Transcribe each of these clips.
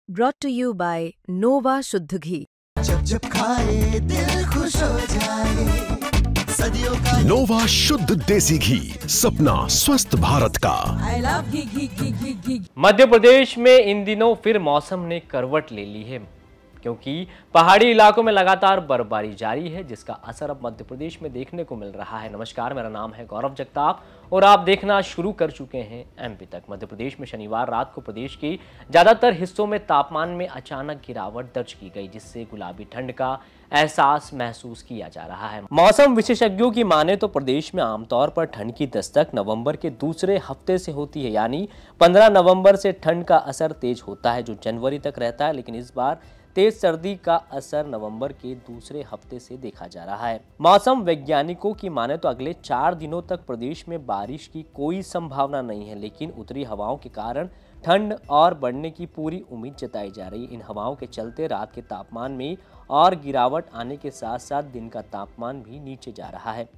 brought to you by नोवा शुद्ध घी। जब जब खाए दिल खुश हो जाए, सदियों का नोवा शुद्ध देसी घी, सपना स्वस्थ भारत का। I love घी घी घी घी घी। मध्य प्रदेश में इन दिनों फिर मौसम ने करवट ले ली है, क्योंकि पहाड़ी इलाकों में लगातार बर्फबारी जारी है, जिसका असर अब मध्य प्रदेश में देखने को मिल रहा है। नमस्कार, मेरा नाम है गौरव जगताप और आप देखना शुरू कर चुके हैं एमपी तक। मध्य प्रदेश में शनिवार रात को प्रदेश के ज्यादातर हिस्सों में तापमान में अचानक गिरावट दर्ज की गई, जिससे गुलाबी ठंड का एहसास महसूस किया जा रहा है। मौसम विशेषज्ञों की माने तो प्रदेश में आमतौर पर ठंड की दस्तक नवंबर के दूसरे हफ्ते से होती है, यानी 15 नवंबर से ठंड का असर तेज होता है, जो जनवरी तक रहता है। लेकिन इस बार तेज सर्दी का असर नवंबर के दूसरे हफ्ते से देखा जा रहा है। मौसम वैज्ञानिकों की माने तो अगले 4 दिनों तक प्रदेश में बारिश की कोई संभावना नहीं है, लेकिन उत्तरी हवाओं के कारण ठंड और बढ़ने की पूरी उम्मीद जताई जा रही है। इन हवाओं के चलते रात के तापमान में और गिरावट आने के साथ साथ दिन का तापमान भी नीचे जा रहा है।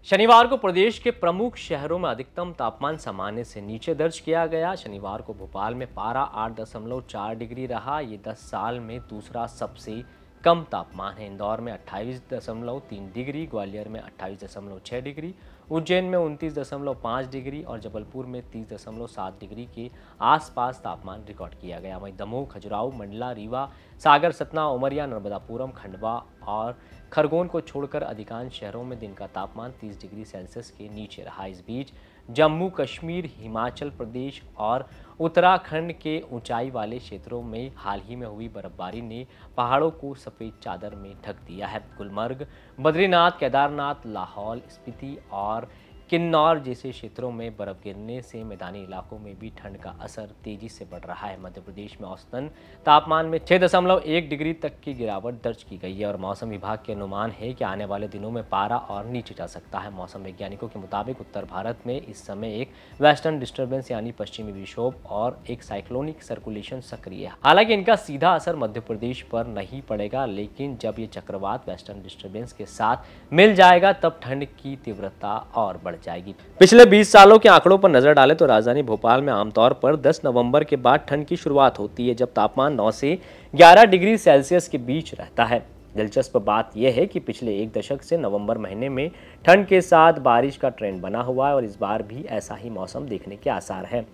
शनिवार को प्रदेश के प्रमुख शहरों में अधिकतम तापमान सामान्य से नीचे दर्ज किया गया। शनिवार को भोपाल में पारा 8.4 डिग्री रहा, ये 10 साल में दूसरा सबसे कम तापमान है। इंदौर में 28.3 डिग्री, ग्वालियर में 28.6 डिग्री, उज्जैन में 29.5 डिग्री और जबलपुर में 30.7 डिग्री के आसपास तापमान रिकॉर्ड किया गया। वहीं दमोह, खजुराहो, मंडला, रीवा, सागर, सतना, उमरिया, नर्मदापुरम, खंडवा और खरगोन को छोड़कर अधिकांश शहरों में दिन का तापमान 30 डिग्री सेल्सियस के नीचे रहा। इस बीच जम्मू कश्मीर, हिमाचल प्रदेश और उत्तराखंड के ऊंचाई वाले क्षेत्रों में हाल ही में हुई बर्फबारी ने पहाड़ों को सफ़ेद चादर में ढक दिया है। गुलमर्ग, बद्रीनाथ, केदारनाथ, लाहौल स्पीति और किन्नौर जैसे क्षेत्रों में बर्फ गिरने से मैदानी इलाकों में भी ठंड का असर तेजी से बढ़ रहा है। मध्य प्रदेश में औसतन तापमान में 6.1 डिग्री तक की गिरावट दर्ज की गई है और मौसम विभाग के अनुमान है कि आने वाले दिनों में पारा और नीचे जा सकता है। मौसम वैज्ञानिकों के मुताबिक उत्तर भारत में इस समय एक वेस्टर्न डिस्टर्बेंस यानी पश्चिमी विक्षोभ और एक साइक्लोनिक सर्कुलेशन सक्रिय है। हालांकि इनका सीधा असर मध्य प्रदेश पर नहीं पड़ेगा, लेकिन जब ये चक्रवात वेस्टर्न डिस्टर्बेंस के साथ मिल जाएगा तब ठंड की तीव्रता और बढ़ जाएगी। पिछले 20 सालों के आंकड़ों पर नजर डालें तो राजधानी भोपाल में आमतौर पर 10 नवंबर के बाद ठंड की शुरुआत होती है, जब तापमान 9 से 11 डिग्री सेल्सियस के बीच रहता है। दिलचस्प बात यह है कि पिछले एक दशक से नवंबर महीने में ठंड के साथ बारिश का ट्रेंड बना हुआ है और इस बार भी ऐसा ही मौसम देखने के आसार हैं।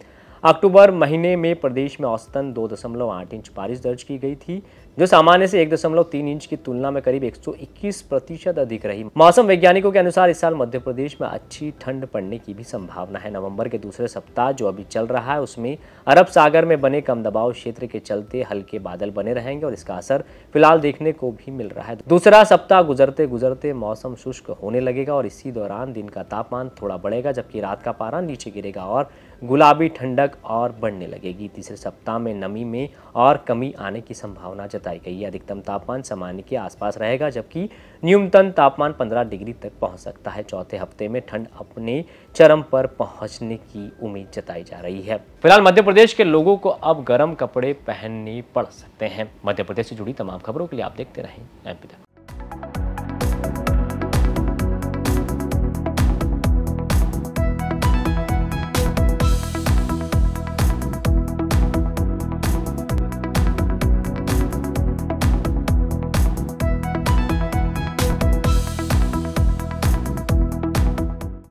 अक्टूबर महीने में प्रदेश में औसतन 2.8 इंच बारिश दर्ज की गई थी, जो सामान्य से 1.3 इंच की तुलना में करीब 121% अधिक रही। मौसम वैज्ञानिकों के अनुसार इस साल मध्य प्रदेश में अच्छी ठंड पड़ने की भी संभावना है। नवंबर के दूसरे सप्ताह जो अभी चल रहा है, उसमें अरब सागर में बने कम दबाव क्षेत्र के चलते हल्के बादल बने रहेंगे और इसका असर फिलहाल देखने को भी मिल रहा है। दूसरा सप्ताह गुजरते गुजरते मौसम शुष्क होने लगेगा और इसी दौरान दिन का तापमान थोड़ा बढ़ेगा, जबकि रात का पारा नीचे गिरेगा और गुलाबी ठंडक और बढ़ने लगेगी। तीसरे सप्ताह में नमी में और कमी आने की संभावना जताई गई है। अधिकतम तापमान सामान्य के आसपास रहेगा, जबकि न्यूनतम तापमान 15 डिग्री तक पहुंच सकता है। चौथे हफ्ते में ठंड अपने चरम पर पहुंचने की उम्मीद जताई जा रही है। फिलहाल मध्य प्रदेश के लोगों को अब गर्म कपड़े पहनने पड़ सकते हैं। मध्य प्रदेश से जुड़ी तमाम खबरों के लिए आप देखते रहें एमपी तक।